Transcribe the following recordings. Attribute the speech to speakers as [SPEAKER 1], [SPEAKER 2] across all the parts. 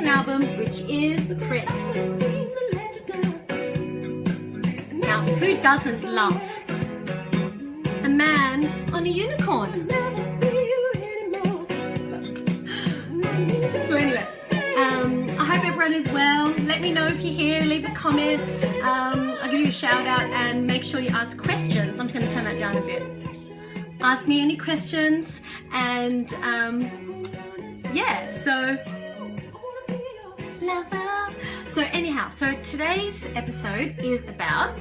[SPEAKER 1] second album, which is Prince. Now, who doesn't love a man on a unicorn? So anyway, I hope everyone is well. Let me know if you're here, leave a comment. I'll give you a shout out and make sure you ask questions. I'm just going to turn that down a bit. Ask me any questions and yeah, so lover. So anyhow, so today's episode is about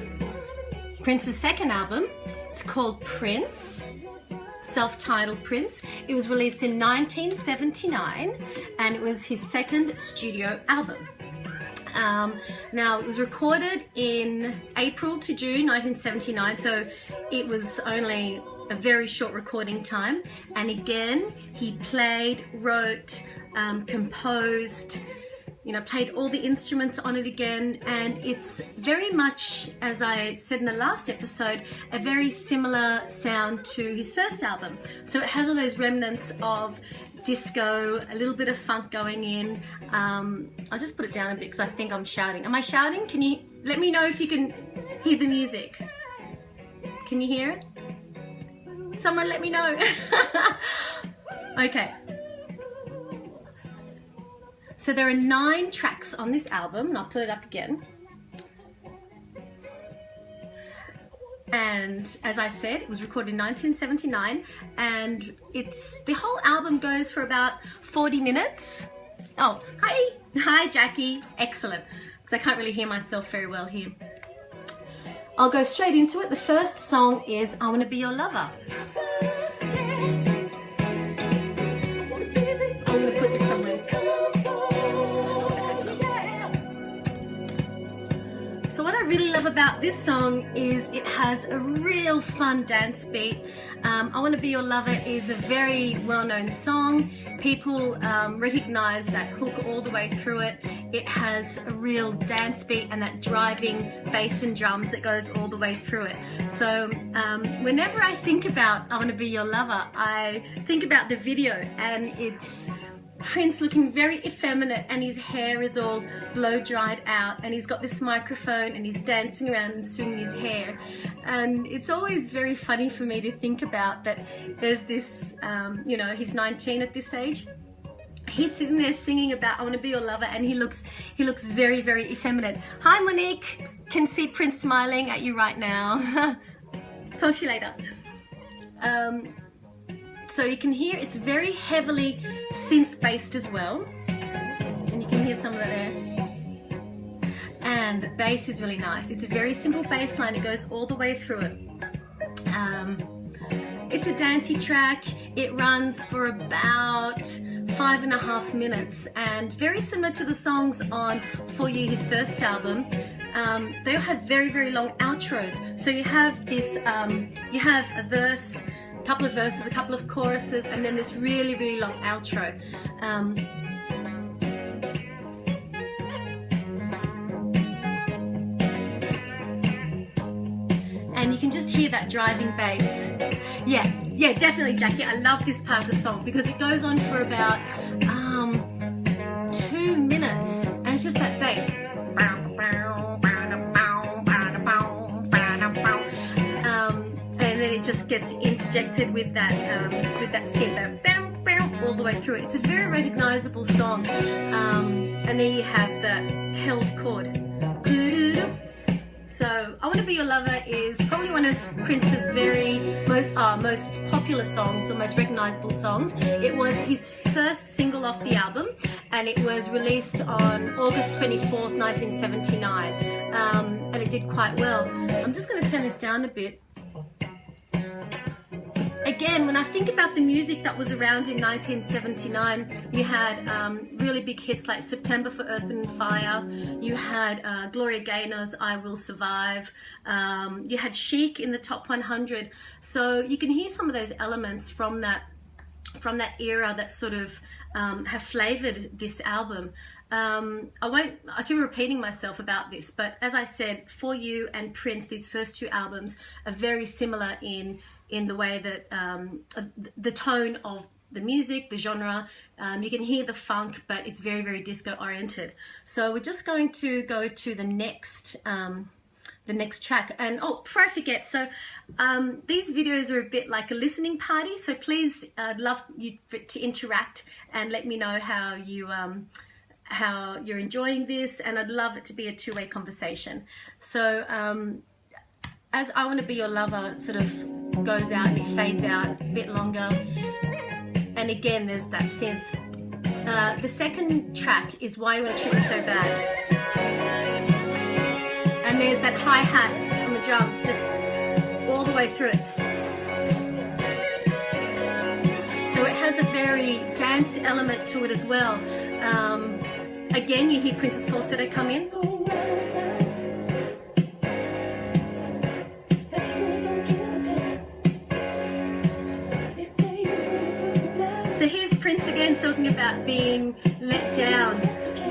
[SPEAKER 1] Prince's second album. It's called Prince, self-titled Prince. It was released in 1979 and it was his second studio album. Now it was recorded in April to June 1979, so it was only a very short recording time. And again, he played, wrote, composed, played all the instruments on it again, and it's very much, as I said in the last episode, a very similar sound to his first album. So it has all those remnants of disco, a little bit of funk going in. I'll just put it down a bit because I think I'm shouting. Am I shouting? Can you let me know if you can hear the music? Can you hear it? Someone let me know. Okay. So there are 9 tracks on this album, and I'll put it up again. And as I said, it was recorded in 1979, and the whole album goes for about 40 minutes. Oh, hi Jackie, excellent, because I can't really hear myself very well here. I'll go straight into it. The first song is I Want to Be Your Lover. I'm going to put this somewhere. So what I really love about this song is it has a real fun dance beat. I Want to Be Your Lover is a very well-known song. People recognize that hook all the way through it. It has a real dance beat and that driving bass and drums that goes all the way through it. So whenever I think about I Want to Be Your Lover, I think about the video, and it's Prince looking very effeminate, and his hair is all blow dried out, and he's got this microphone and he's dancing around and swinging his hair. And it's always very funny for me to think about that there's this, he's 19 at this age. He's sitting there singing about I Want to Be Your Lover, and he looks very, very effeminate. Hi Monique, can see Prince smiling at you right now. Talk to you later. So you can hear it's very heavily synth-based as well, and you can hear some of that there. And the bass is really nice. It's a very simple bass line. It goes all the way through it. It's a dancey track. It runs for about 5.5 minutes, and very similar to the songs on For You, his first album. They all have very, very long outros. So you have this, you have a verse, a couple of verses, a couple of choruses, and then this really, really long outro. And you can just hear that driving bass. Yeah, definitely, Jackie. I love this part of the song because it goes on for about 2 minutes, and it's just that bass. And then it just gets interjected with that synth, that all the way through it. It's a very recognizable song. And then you have the held chord. So I Want to Be Your Lover is probably one of Prince's most popular songs, or most recognizable songs. It was his first single off the album, and it was released on August 24th, 1979, and it did quite well. I'm just going to turn this down a bit. Again, when I think about the music that was around in 1979, you had really big hits like September for Earth, Wind & Fire. You had Gloria Gaynor's I Will Survive. You had Chic in the top 100. So you can hear some of those elements from that era that sort of have flavored this album. I keep repeating myself about this, but as I said, For You and Prince, these first two albums are very similar in the way that the tone of the music, the genre. You can hear the funk, but it's very, very disco oriented. So we're just going to go to the next track. And oh, before I forget, so these videos are a bit like a listening party, so please, I'd love you to interact and let me know how you're enjoying this, and I'd love it to be a two-way conversation. So as I Want to Be Your Lover sort of goes out and it fades out a bit longer, and again there's that synth. The second track is Why You Want to Treat Me So Bad, and there's that hi-hat on the drums just all the way through it. So it has a very dance element to it as well. Again, you hear Prince's falsetto come in. So here's Prince again talking about being let down.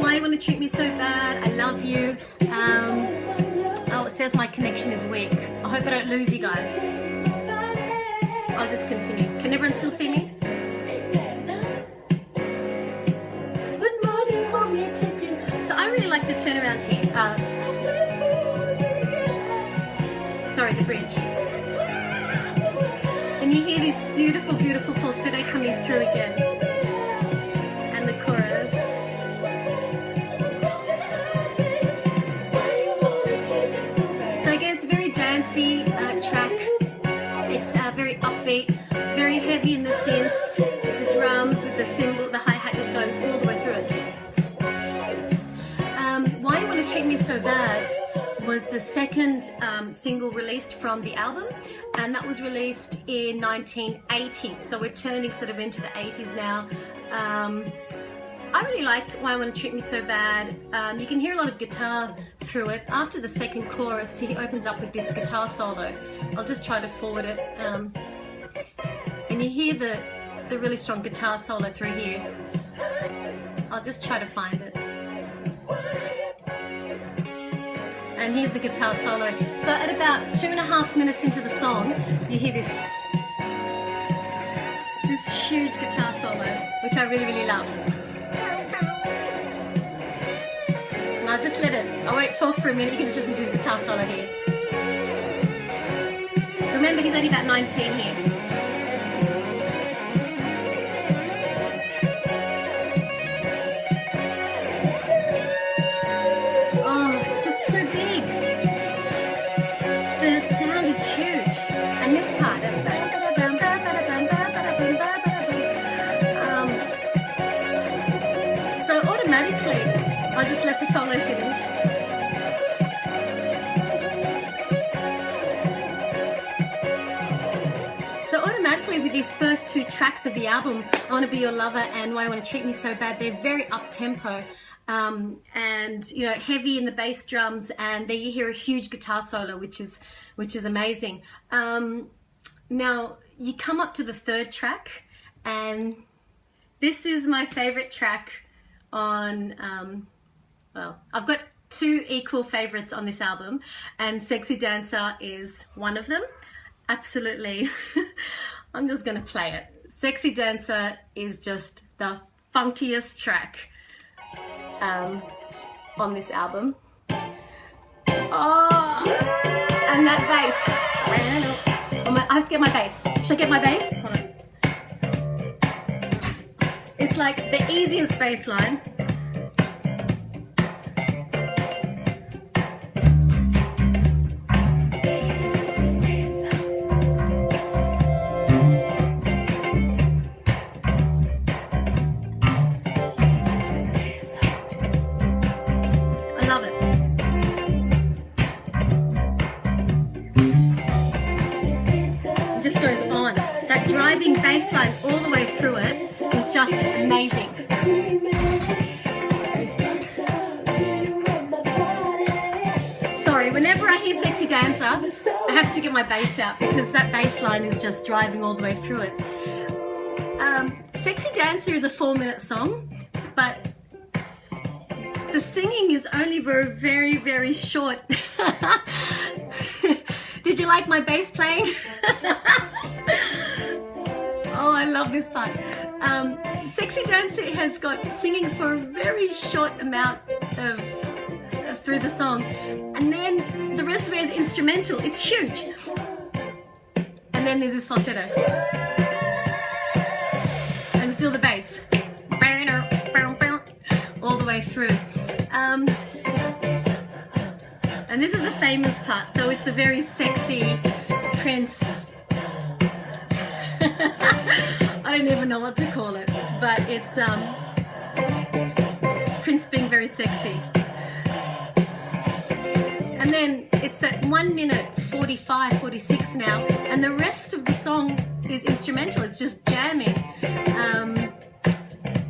[SPEAKER 1] Why you want to treat me so bad? I love you. Oh, it says my connection is weak. I hope I don't lose you guys. I'll just continue. Can everyone still see me? What more do you want me to do? So I really like this turnaround here. Sorry, the bridge. And you hear this beautiful, beautiful falsetto coming through again. And the chorus. So again, it's a very dancey track. It's very upbeat, very heavy in the synths, the drums with the cymbal, the hi-hat just going all the way through it. Why You Want to Treat Me So Bad was the second single released from the album, and that was released in 1980. So we're turning sort of into the 80s now. I really like Why You Want to Treat Me So Bad. You can hear a lot of guitar through it. After the second chorus, he opens up with this guitar solo. I'll just try to forward it. And you hear the really strong guitar solo through here. I'll just try to find it. And here's the guitar solo. So at about 2.5 minutes into the song, you hear this huge guitar solo, which I really, really love. And I'll just I won't talk for a minute, you can just listen to his guitar solo here. Remember, he's only about 19 here. I'll just let the solo finish. So automatically with these first two tracks of the album, I Want to Be Your Lover and Why You Want to Treat Me So Bad, they're very up-tempo and you know, heavy in the bass drums, and there you hear a huge guitar solo, which is amazing. Now you come up to the third track, and this is my favorite track on well, I've got two equal favorites on this album, and Sexy Dancer is one of them. Absolutely. I'm just gonna play it. Sexy Dancer is just the funkiest track on this album. Oh, and that bass. I have to get my bass. Should I get my bass? Hold on. It's like the easiest bass line. Bass line all the way through it is just amazing. Sorry, whenever I hear Sexy Dancer, I have to get my bass out because that bass line is just driving all the way through it. Sexy Dancer is a 4-minute song, but the singing is only very, very short. Did you like my bass playing? Oh, I love this part. Sexy Dancer has got singing for a very short amount of through the song, and then the rest of it is instrumental. It's huge. And then there's this falsetto. And still the bass. All the way through. And this is the famous part. So it's the very sexy Prince. I don't even know what to call it, but it's Prince being very sexy. And then it's at 1 minute 45, 46 now, and the rest of the song is instrumental. It's just jamming.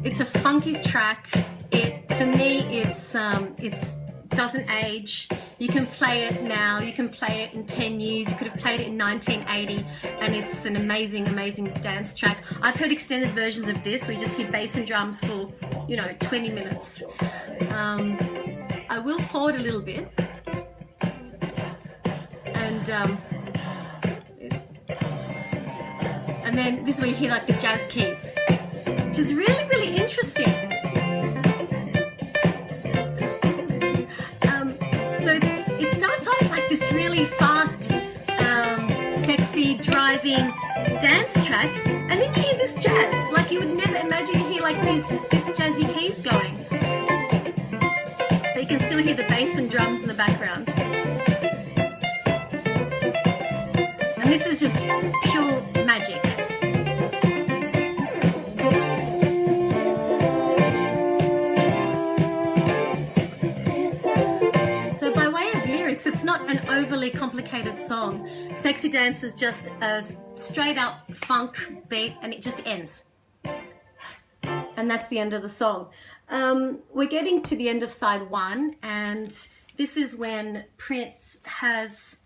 [SPEAKER 1] It's a funky track. For me, it's doesn't age. You can play it now. You can play it in 10 years. You could have played it in 1980, and it's an amazing, amazing dance track. I've heard extended versions of this where you just hear bass and drums for, 20 minutes. I will forward a little bit. And then this is where you hear like the jazz keys, which is really, really interesting. So it starts off like this really fast, sexy, driving dance track, and then you hear this jazz, like you would never imagine you hear like this jazzy keys going. But you can still hear the bass and drums in the background. And this is just pure magic. So by way of lyrics, it's not an overly complicated song. Sexy Dance is just a straight up funk beat, and it just ends. And that's the end of the song. We're getting to the end of side 1, and this is when Prince has...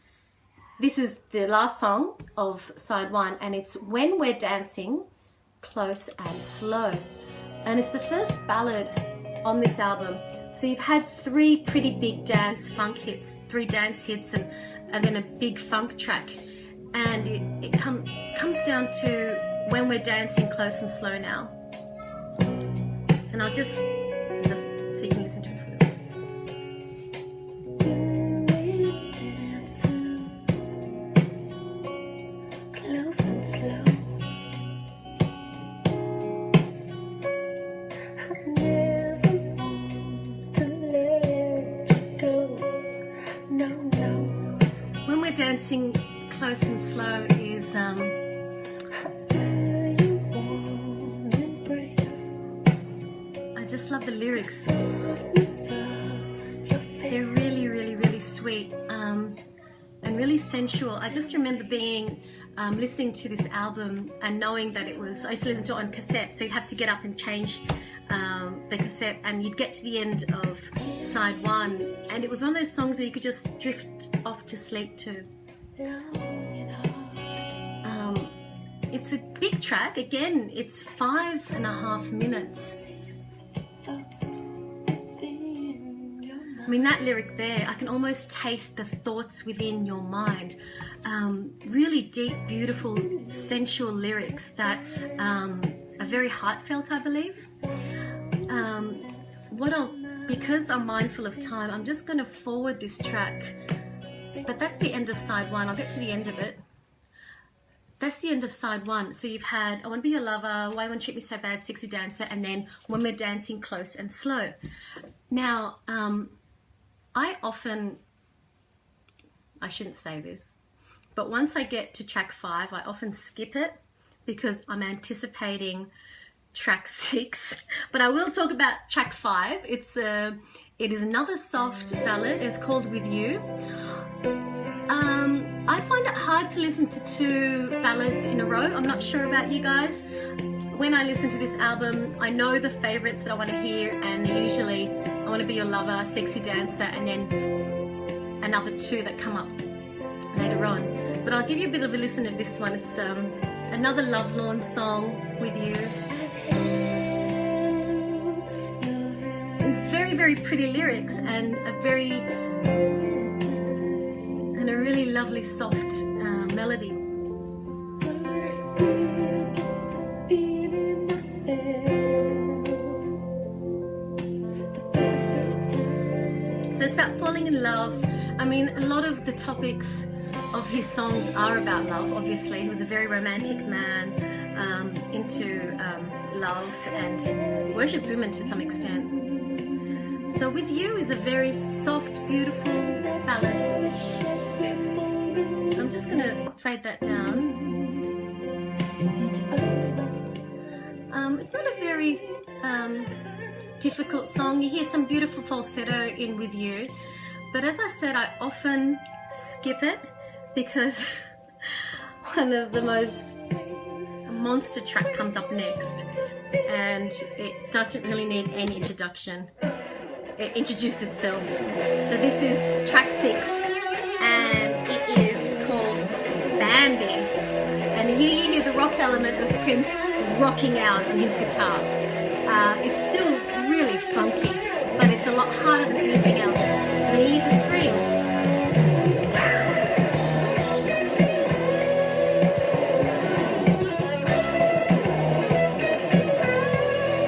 [SPEAKER 1] This is the last song of side 1, and it's When We're Dancing, Close and Slow. And it's the first ballad on this album. So you've had 3 pretty big funk hits, 3 dance hits, and then a big funk track. And it comes down to When We're Dancing, Close and Slow now. And I'll just so you can listen to it for a little bit. Dancing Close and Slow is I just love the lyrics. They're really, really, really sweet and really sensual. I just remember being listening to this album and knowing that I used to listen to it on cassette, so you'd have to get up and change the cassette, and you'd get to the end of side 1, and it was one of those songs where you could just drift off to sleep to. It's a big track. Again, it's 5.5 minutes. I mean, that lyric there, I can almost taste the thoughts within your mind. Really deep, beautiful, sensual lyrics that are very heartfelt, I believe. Because I'm mindful of time, I'm just going to forward this track. But that's the end of side 1. I'll get to the end of it. That's the end of side 1. So you've had I Want to Be Your Lover, Why Won't You Treat Me So Bad, Sexy Dancer, and then When We're Dancing, Close and Slow. Now, I shouldn't say this, but once I get to track 5, I often skip it because I'm anticipating track 6. But I will talk about track 5. It is another soft ballad. It's called With You. I find it hard to listen to 2 ballads in a row. I'm not sure about you guys. When I listen to this album, I know the favourites that I want to hear, and usually I Want to Be Your Lover, Sexy Dancer, and then another 2 that come up later on. But I'll give you a bit of a listen of this one. It's another lovelorn song, With You. It's very, very pretty lyrics and a really lovely soft melody. I mean, a lot of the topics of his songs are about love, obviously. He was a very romantic man, into love and worshipped women to some extent. So With You is a very soft, beautiful ballad. I'm just going to fade that down. It's not a very difficult song. You hear some beautiful falsetto in With You, but as I said, I often skip it because one of the most monster track comes up next, and it doesn't really need any introduction. It introduced itself. So this is track 6, and it is called Bambi. And here you hear the rock element of Prince rocking out on his guitar. It's still really funky, but it's a lot harder than anything else. And then you hear the scream.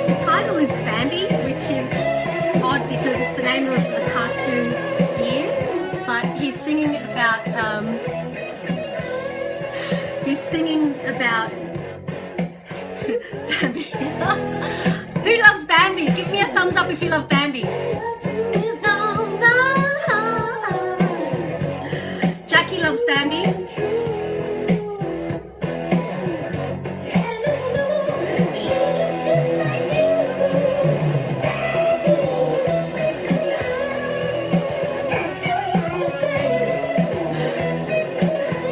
[SPEAKER 1] The title is Bambi, which is odd because it's the name of a cartoon deer, but he's singing about Bambi. Who loves Bambi? Give me a thumbs up if you love Bambi. Jackie loves Bambi.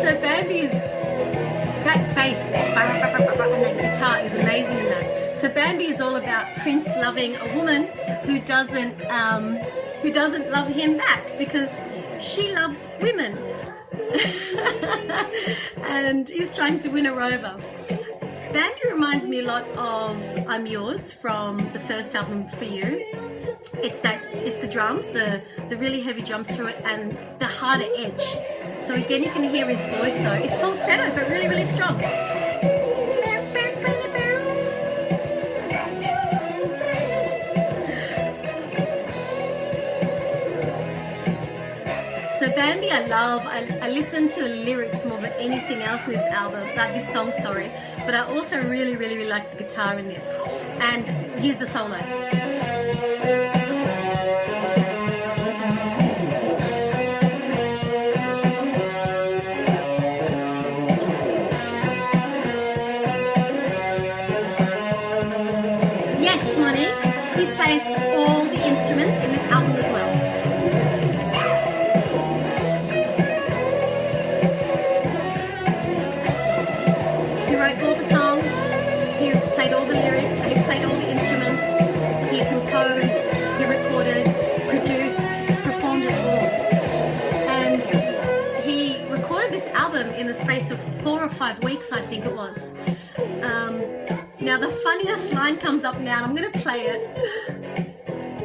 [SPEAKER 1] So Bambi is that bass, and that guitar is amazing in that. So Bambi is all about Prince loving a woman who doesn't love him back because she loves women, and he's trying to win her over. Bambi reminds me a lot of I'm Yours from the first album For You. It's the drums, the really heavy drums through it, and the harder edge. So again, you can hear his voice though. It's falsetto, but really, really strong. So Bambi I love. I listen to the lyrics more than anything else in this album, this song, sorry. But I also really, really, really like the guitar in this. And here's the solo. Yes, Monique, he plays all the instruments in this album as well. All the songs, he played all the lyrics, he played all the instruments, he composed, he recorded, produced, performed it all. And he recorded this album in the space of 4 or 5 weeks, I think it was. Now the funniest line comes up now, and I'm going to play it.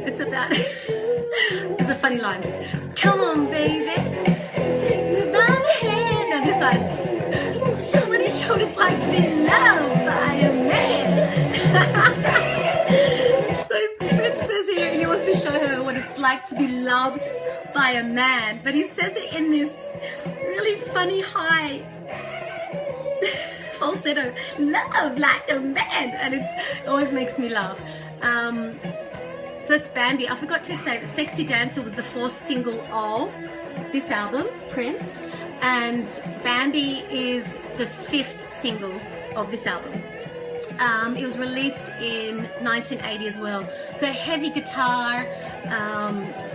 [SPEAKER 1] It's about, it's a funny line. Come on, baby, take me by the hand. Now this one. Somebody showed it's like to be loved by a man. So Prince says here he wants to show her what it's like to be loved by a man, but he says it in this really funny high falsetto, love like a man, and it always makes me laugh. So it's Bambi. I forgot to say that Sexy Dancer was the 4th single of this album, Prince, and Bambi is the 5th single of this album. It was released in 1980 as well. So heavy guitar,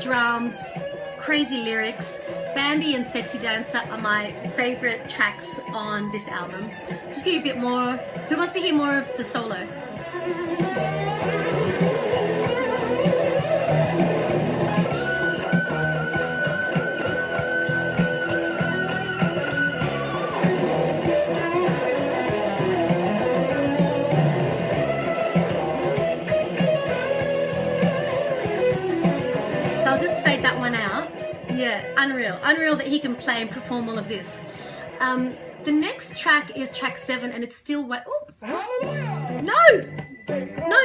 [SPEAKER 1] drums, crazy lyrics. Bambi and Sexy Dancer are my favorite tracks on this album. Just give you a bit more. Who wants to hear more of the solo? I'll just fade that one out. Yeah, unreal that he can play and perform all of this. The next track is track 7, and it's still no,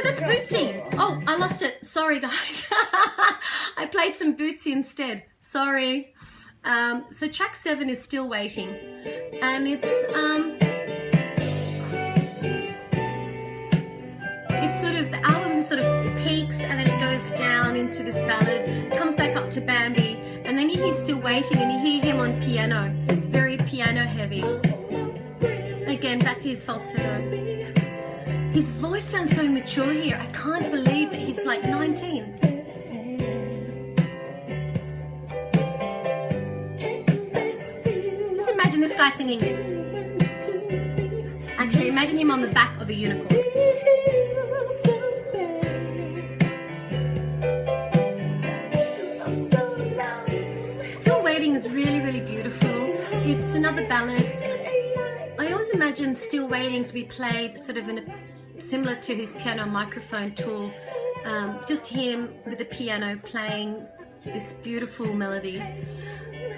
[SPEAKER 1] that's Bootsy. Oh, I lost it. Sorry, guys. I played some Bootsy instead. Sorry. So track 7 is Still Waiting, and it's sort of, the album sort of peaks and then it goes down into this ballad, comes back up to Bambi, and then you hear Still Waiting and you hear him on piano. It's very piano heavy. Again, back to his falsetto. His voice sounds so mature here. I can't believe that he's like 19. Just imagine this guy singing this. Actually, imagine him on the back of a unicorn. Still Waiting is really, really beautiful. It's another ballad. I always imagine Still Waiting to be played sort of in a similar to his piano microphone tool, just him with the piano playing this beautiful melody.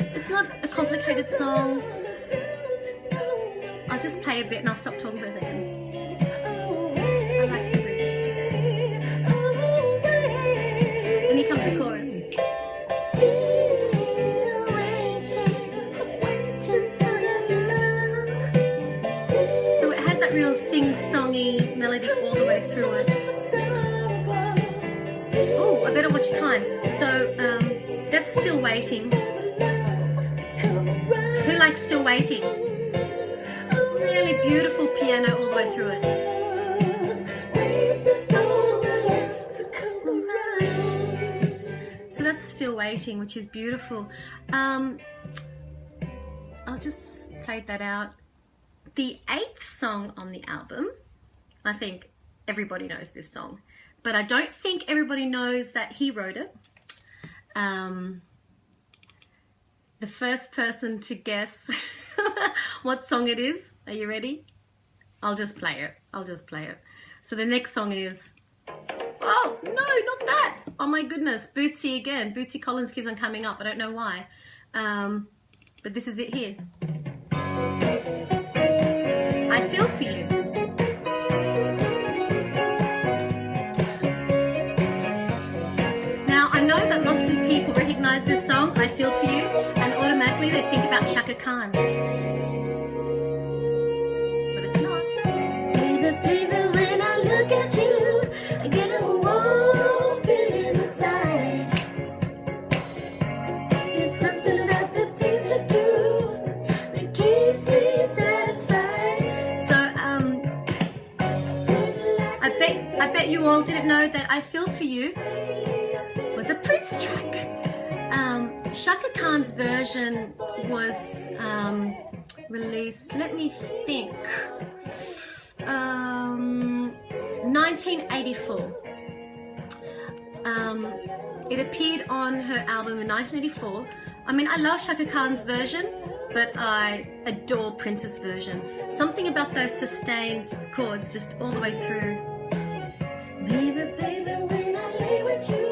[SPEAKER 1] It's not a complicated song. I'll just play a bit and I'll stop talking for a second. I like the bridge. And here comes the chorus. Still waiting for your love. So it has that real sing-songy melody all the way through it. Oh, I better watch time. So that's Still Waiting. Who likes Still Waiting? Really beautiful piano all the way through it. So that's Still Waiting, which is beautiful. I'll just fade that out. The 8th song on the album, I think everybody knows this song, but I don't think everybody knows that he wrote it. The first person to guess what song it is, are you ready? I'll just play it. So the next song is, oh no, not that. Oh my goodness, Bootsy again. Bootsy Collins keeps on coming up. I don't know why. But this is it here. I Feel For You. Now I know that lots of people recognize this song, I Feel For You, and automatically they think about Chaka Khan. But it's not. Baby, baby, when I look at you, I get a warm feeling inside. It's something about the things you do that keeps me satisfied. So I bet you all didn't know that I Feel For You was a Prince track. Chaka Khan's version was released, let me think, 1984. It appeared on her album in 1984. I mean, I love Chaka Khan's version, but I adore Prince's version. Something about those sustained chords just all the way through. Baby, baby, when I lay with you,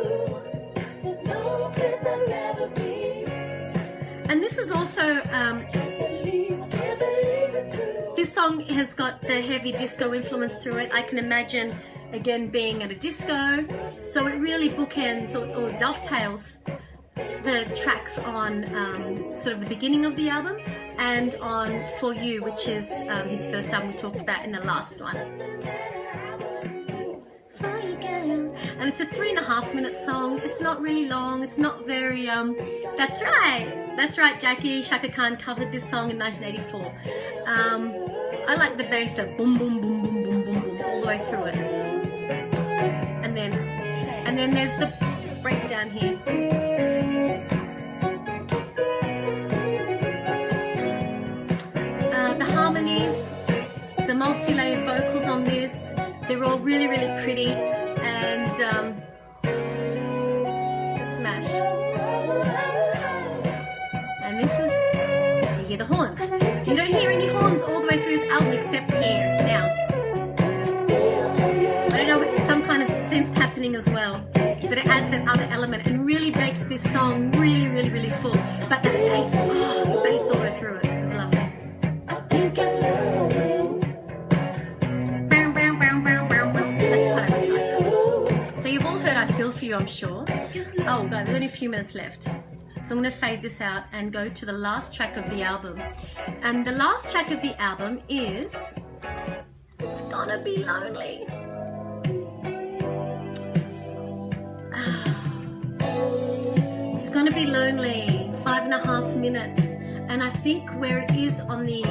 [SPEAKER 1] there's no place I'd rather be. And this is also, this song has got the heavy disco influence through it. I can imagine, again, being at a disco. So it really bookends or dovetails the tracks on sort of the beginning of the album and on For You, which is his first album we talked about in the last one. And it's a 3.5-minute song. It's not really long. It's not very, that's right, Jackie. Chaka Khan covered this song in 1984. I like the bass, the boom, boom, boom, boom, boom, boom, boom, all the way through it. And then there's the breakdown here. The harmonies, the multi-layered vocals on this, they're all really, really pretty. And the smash. And this is, you hear the horns. You don't hear any horns all the way through this album except here. Now, I don't know, it's some kind of synth happening as well, but it adds that other element and really makes this song really, really, really full. But the bass, the bass all the way through it is lovely. I think it's I Feel For You, I'm sure. Oh God, there's only a few minutes left. So I'm going to fade this out and go to the last track of the album. And the last track of the album is It's Gonna Be Lonely. It's Gonna Be Lonely, 5.5 minutes. And I think where it is on the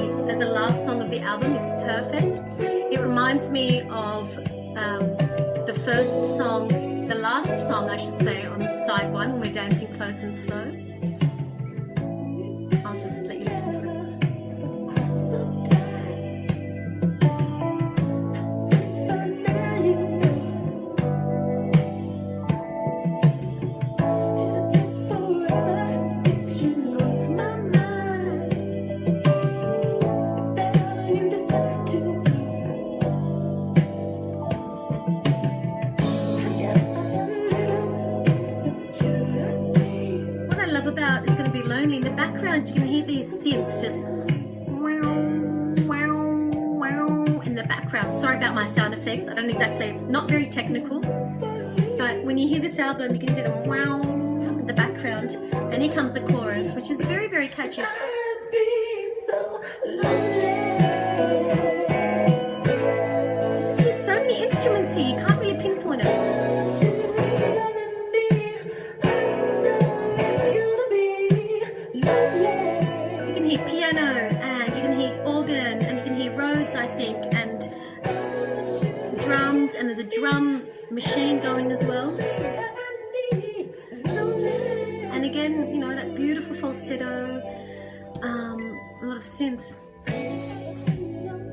[SPEAKER 1] last song of the album is perfect. It reminds me of the first song, the last song I should say, on side one, We're Dancing Close and Slow. I'll just let you listen for it. About It's Going to Be Lonely, in the background you can hear these synths just wow, wow, wow in the background. Sorry about my sound effects, I don't exactly, not very technical, but when you hear this album you can see the wow in the background, and here comes the chorus, which is very, very catchy. I'd be so lonely. You just hear so many instruments here, you can't really pinpoint it. I think, and drums, and there's a drum machine going as well, and again, you know, that beautiful falsetto, a lot of synths.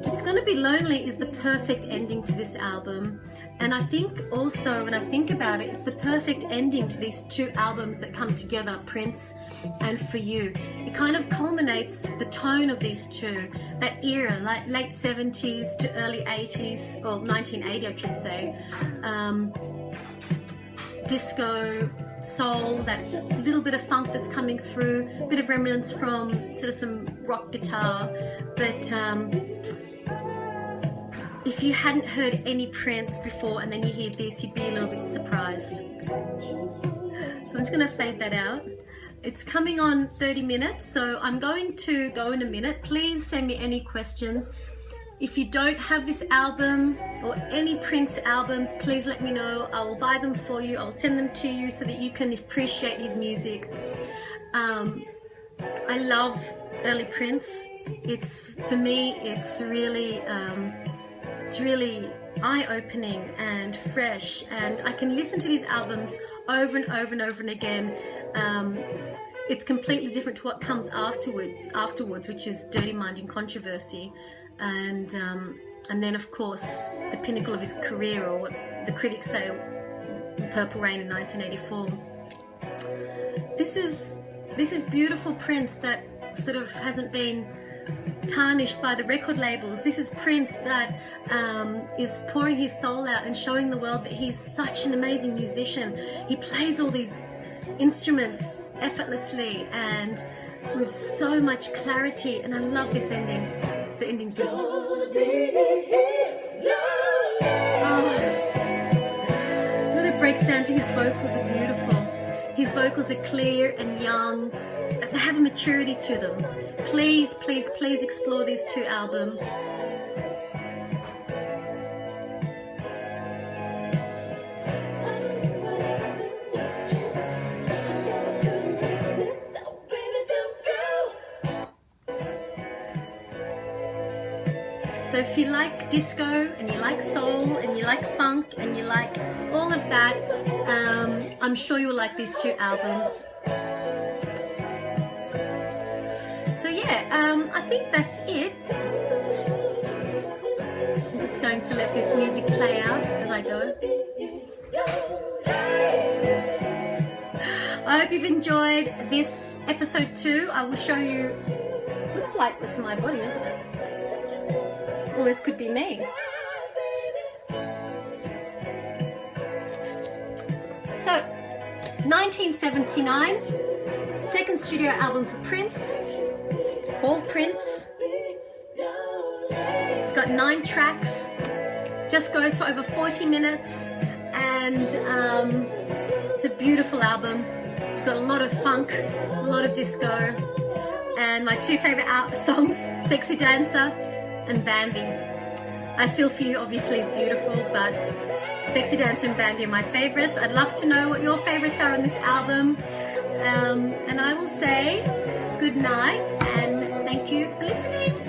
[SPEAKER 1] It's Gonna Be Lonely is the perfect ending to this album, and I think also when I think about it, it's the perfect ending to these two albums that come together, Prince and For You. It kind of culminates the tone of these two, that era, like late 70s to early 80s, or 1980 I should say, disco, soul, that little bit of funk that's coming through, a bit of remnants from sort of some rock guitar, but if you hadn't heard any Prince before and then you hear this, you'd be a little bit surprised. So I'm just going to fade that out. It's coming on 30 minutes, so I'm going to go in a minute. Please send me any questions. If you don't have this album or any Prince albums, please let me know. I will buy them for you. I'll send them to you so that you can appreciate his music. I love early Prince. For me, it's really eye-opening and fresh, and I can listen to these albums over and over and over and again. It's completely different to what comes afterwards, which is Dirty Mind and Controversy, and then of course the pinnacle of his career, or what the critics say, Purple Rain in 1984. This is beautiful Prince that sort of hasn't been tarnished by the record labels. This is Prince that is pouring his soul out and showing the world that he's such an amazing musician. He plays all these instruments effortlessly and with so much clarity, and I love this ending. The ending's beautiful. When it breaks down to his vocals are beautiful. His vocals are clear and young. They have a maturity to them. Please, please, please explore these two albums. So if you like disco and you like soul and you like funk and you like all of that, I'm sure you'll like these two albums. So yeah, I think that's it. I'm just going to let this music play out as I go. I hope you've enjoyed this episode 2. I will show you, looks like it's my body, isn't it? Or this could be me. So, 1979, second studio album for Prince. It's called Prince. It's got 9 tracks. Just goes for over 40 minutes, and it's a beautiful album. We've got a lot of funk, a lot of disco, and my two favorite songs, Sexy Dancer and Bambi. I Feel For You obviously is beautiful, but Sexy Dancer and Bambi are my favorites. I'd love to know what your favorites are on this album. And I will say good night and thank you for listening.